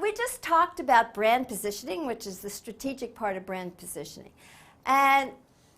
we just talked about brand positioning, which is the strategic part of brand positioning. And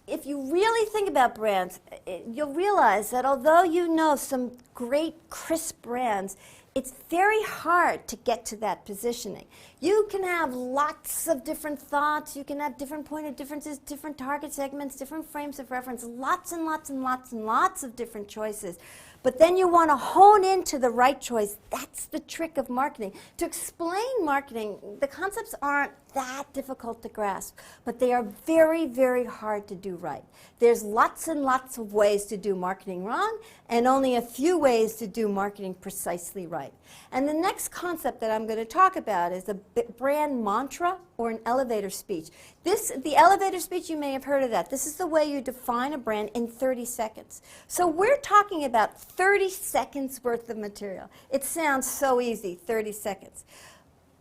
if you really think about brands, you'll realize that although you know some great, crisp brands, it's very hard to get to that positioning. You can have lots of different thoughts, you can have different point of differences, different target segments, different frames of reference, lots and lots and lots and lots of different choices. But then you want to hone into the right choice. That's the trick of marketing. To explain marketing, the concepts aren't that difficult to grasp, but they are very, very hard to do right. There's lots and lots of ways to do marketing wrong, and only a few ways to do marketing precisely right. And the next concept that I'm going to talk about is a brand mantra or an elevator speech. The elevator speech, you may have heard of that. This is the way you define a brand in 30 seconds. So we're talking about 30 seconds worth of material. It sounds so easy, 30 seconds.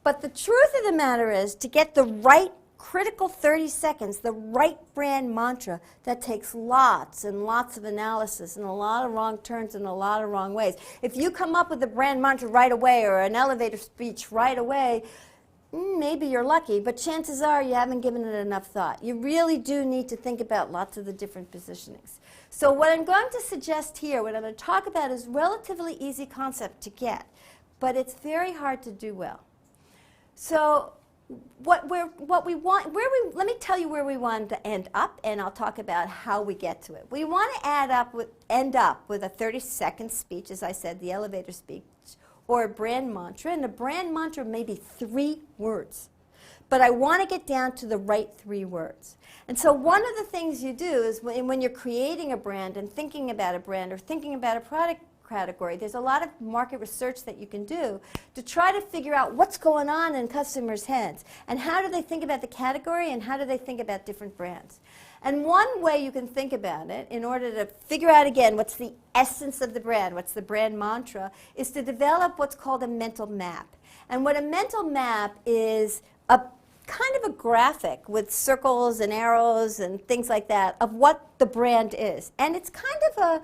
But the truth of the matter is, to get the right critical 30 seconds, the right brand mantra, that takes lots and lots of analysis and a lot of wrong turns and a lot of wrong ways. If you come up with a brand mantra right away or an elevator speech right away, maybe you're lucky, but chances are you haven't given it enough thought. You really do need to think about lots of the different positionings. So what I'm going to suggest here, what I'm going to talk about, is relatively easy concept to get, but it's very hard to do well. So let me tell you where we want to end up, and I'll talk about how we get to it. We want to end up with a 30-second speech, as I said, the elevator speech, or a brand mantra, and a brand mantra may be 3 words. But I want to get down to the right 3 words. And so one of the things you do is when you're creating a brand and thinking about a brand or thinking about a product category, there's a lot of market research that you can do to try to figure out what's going on in customers' heads and how do they think about the category and how do they think about different brands. And one way you can think about it, in order to figure out again what's the essence of the brand, what's the brand mantra, is to develop what's called a mental map. And what a mental map is, a kind of a graphic with circles and arrows and things like that of what the brand is. And it's kind of a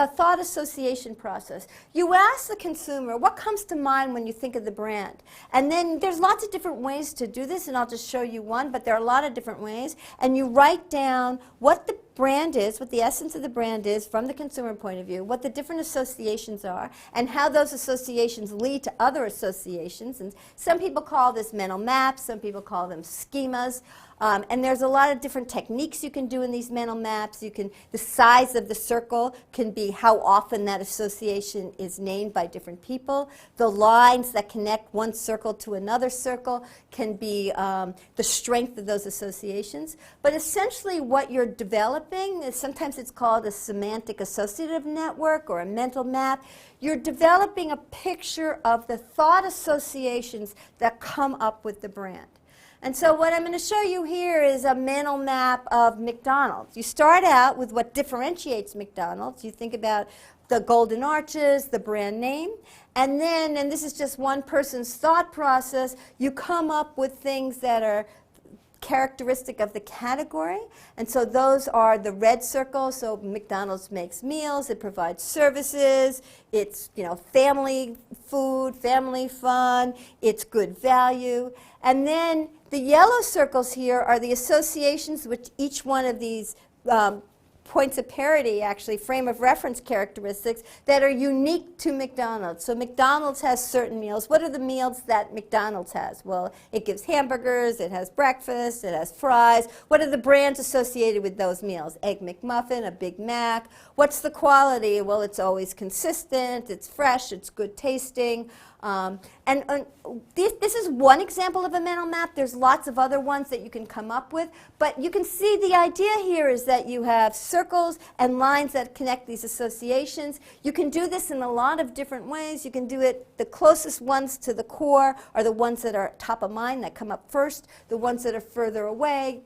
thought association process. You ask the consumer, what comes to mind when you think of the brand? And then there's lots of different ways to do this, and I'll just show you one, but there are a lot of different ways. And you write down what the brand is, what the essence of the brand is from the consumer point of view, what the different associations are, and how those associations lead to other associations. And some people call this mental maps, some people call them schemas. And there's a lot of different techniques you can do in these mental maps. The size of the circle can be how often that association is named by different people. The lines that connect one circle to another circle can be the strength of those associations. But essentially what you're developing is, sometimes it's called a semantic associative network or a mental map. You're developing a picture of the thought associations that come up with the brand. And so what I'm going to show you here is a mental map of McDonald's. You start out with what differentiates McDonald's. You think about the golden arches, the brand name, and then, and this is just one person's thought process, you come up with things that are characteristic of the category. And so those are the red circles. So McDonald's makes meals, it provides services, it's, family food, family fun, it's good value. And then the yellow circles here are the associations with each one of these points of parity, actually, frame of reference characteristics that are unique to McDonald's. So McDonald's has certain meals. What are the meals that McDonald's has? Well, it gives hamburgers, it has breakfast, it has fries. What are the brands associated with those meals? Egg McMuffin, a Big Mac. What's the quality? Well, it's always consistent, it's fresh, it's good tasting. This is one example of a mental map. There's lots of other ones that you can come up with. But you can see the idea here is that you have circles and lines that connect these associations. You can do this in a lot of different ways. You can do it, the closest ones to the core are the ones that are top of mind, that come up first. The ones that are further away,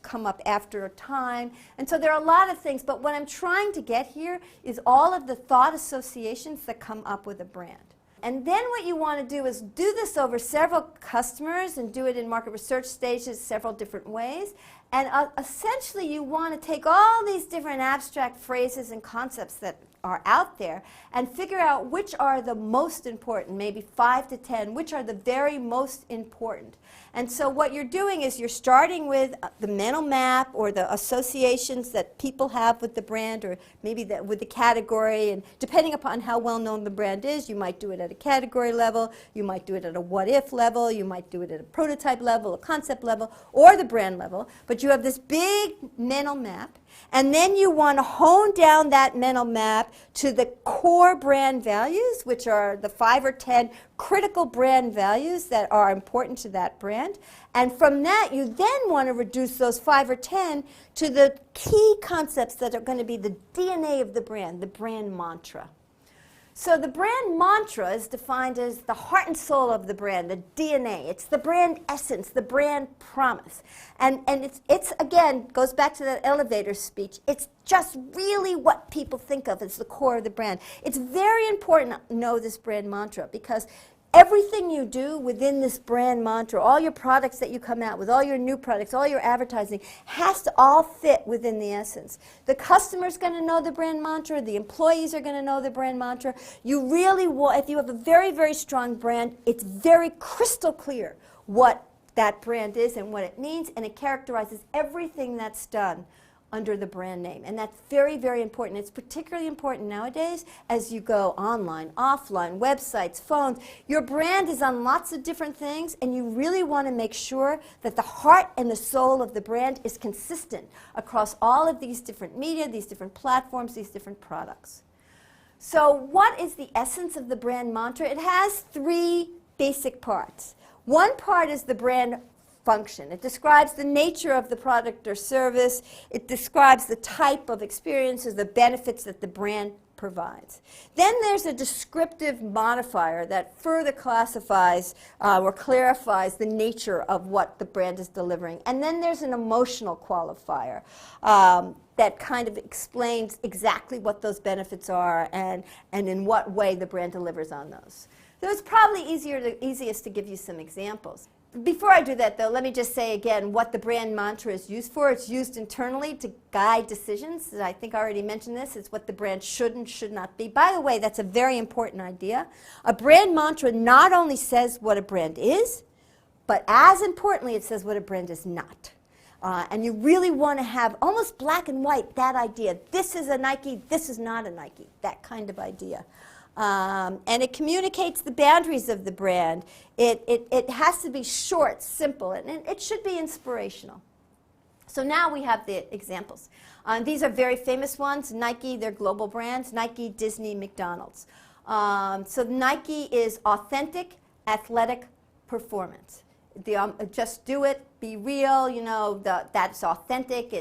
come up after a time. And so there are a lot of things. But what I'm trying to get here is all of the thought associations that come up with a brand. And then what you want to do is do this over several customers and do it in market research stages several different ways. And essentially you want to take all these different abstract phrases and concepts that are out there and figure out which are the most important, maybe 5 to 10, which are the very most important. And so what you're doing is you're starting with the mental map or the associations that people have with the brand, or maybe with the category, and depending upon how well known the brand is, you might do it at a category level, you might do it at a what-if level, you might do it at a prototype level, a concept level, or the brand level. But you have this big mental map, and then you want to hone down that mental map to the core brand values, which are the 5 or 10 critical brand values that are important to that brand. And from that, you then want to reduce those 5 or 10 to the key concepts that are going to be the DNA of the brand mantra. So the brand mantra is defined as the heart and soul of the brand, the DNA. It's the brand essence, the brand promise. And it's again, goes back to that elevator speech. It's just really what people think of as the core of the brand. It's very important to know this brand mantra, because everything you do within this brand mantra, all your products that you come out with, all your new products, all your advertising, has to all fit within the essence. The customer's going to know the brand mantra. The employees are going to know the brand mantra. You really want, if you have a very, very strong brand, it's very crystal clear what that brand is and what it means, and it characterizes everything that's done under the brand name. And that's very, very important. It's particularly important nowadays as you go online, offline, websites, phones. Your brand is on lots of different things, and you really want to make sure that the heart and the soul of the brand is consistent across all of these different media, these different platforms, these different products. So what is the essence of the brand mantra? It has 3 basic parts. One part is the brand function. It describes the nature of the product or service. It describes the type of experiences, the benefits that the brand provides. Then there's a descriptive modifier that further classifies or clarifies the nature of what the brand is delivering. And then there's an emotional qualifier that kind of explains exactly what those benefits are and in what way the brand delivers on those. So it's probably easiest to give you some examples. Before I do that, though, let me just say again what the brand mantra is used for. It's used internally to guide decisions. I think I already mentioned this. It's what the brand should and should not be. By the way, that's a very important idea. A brand mantra not only says what a brand is, but as importantly, it says what a brand is not. And you really want to have almost black and white that idea. This is a Nike, this is not a Nike, that kind of idea. And it communicates the boundaries of the brand. It has to be short, simple, and it should be inspirational. So now we have the examples. These are very famous ones. Nike, they're global brands. Nike, Disney, McDonald's. So Nike is authentic, athletic performance. Just do it, be real, you know, that's authentic.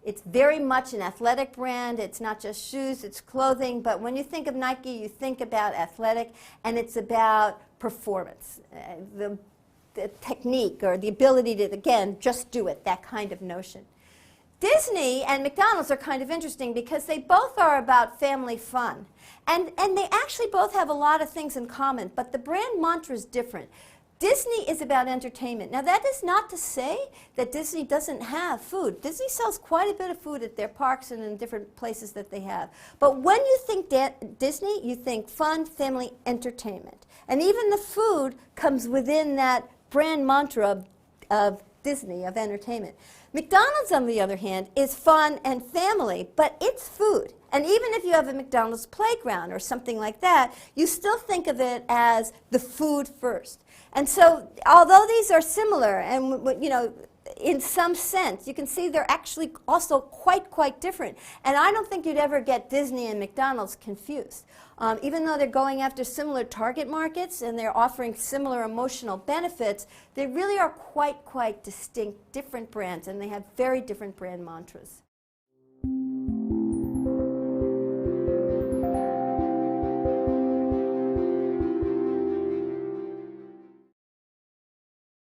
It's very much an athletic brand. It's not just shoes, it's clothing. But when you think of Nike, you think about athletic, and it's about performance, the technique or the ability to, again, just do it, that kind of notion. Disney and McDonald's are kind of interesting because they both are about family fun. And they actually both have a lot of things in common, but the brand mantra is different. Disney is about entertainment. Now, that is not to say that Disney doesn't have food. Disney sells quite a bit of food at their parks and in different places that they have. But when you think Disney, you think fun, family, entertainment. And even the food comes within that brand mantra of Disney, of entertainment. McDonald's, on the other hand, is fun and family, but it's food. And even if you have a McDonald's playground or something like that, you still think of it as the food first. And so, although these are similar, and you know, in some sense, you can see they're actually also quite different. And I don't think you'd ever get Disney and McDonald's confused. Even though they're going after similar target markets and they're offering similar emotional benefits, they really are quite distinct, different brands, and they have very different brand mantras.